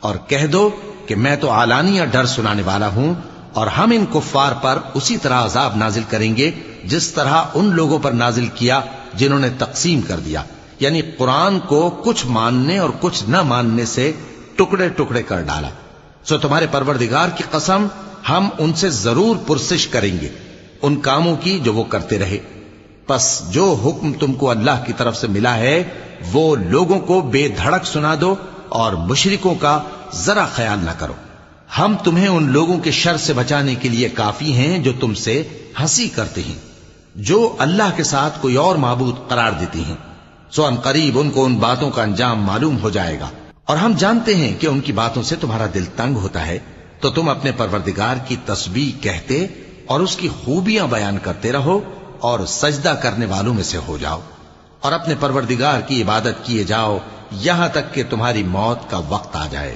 اور کہہ دو کہ میں تو اعلانیہ ڈر سنانے والا ہوں، اور ہم ان کفار پر اسی طرح عذاب نازل کریں گے جس طرح ان لوگوں پر نازل کیا جنہوں نے تقسیم کر دیا، یعنی قرآن کو کچھ ماننے اور کچھ نہ ماننے سے ٹکڑے ٹکڑے کر ڈالا۔ سو تمہارے پروردگار کی قسم، ہم ان سے ضرور پرسش کریں گے ان کاموں کی جو وہ کرتے رہے۔ پس جو حکم تم کو اللہ کی طرف سے ملا ہے وہ لوگوں کو بے دھڑک سنا دو، اور مشرکوں کا ذرا خیال نہ کرو۔ ہم تمہیں ان لوگوں کے شر سے بچانے کے لیے کافی ہیں جو تم سے ہنسی کرتے ہیں، جو اللہ کے ساتھ کوئی اور معبود قرار دیتی ہیں۔ سو ان قریب ان کو ان باتوں کا انجام معلوم ہو جائے گا، اور ہم جانتے ہیں کہ ان کی باتوں سے تمہارا دل تنگ ہوتا ہے، تو تم اپنے پروردگار کی تسبیح کہتے اور اس کی خوبیاں بیان کرتے رہو، اور سجدہ کرنے والوں میں سے ہو جاؤ، اور اپنے پروردگار کی عبادت کیے جاؤ یہاں تک کہ تمہاری موت کا وقت آ جائے۔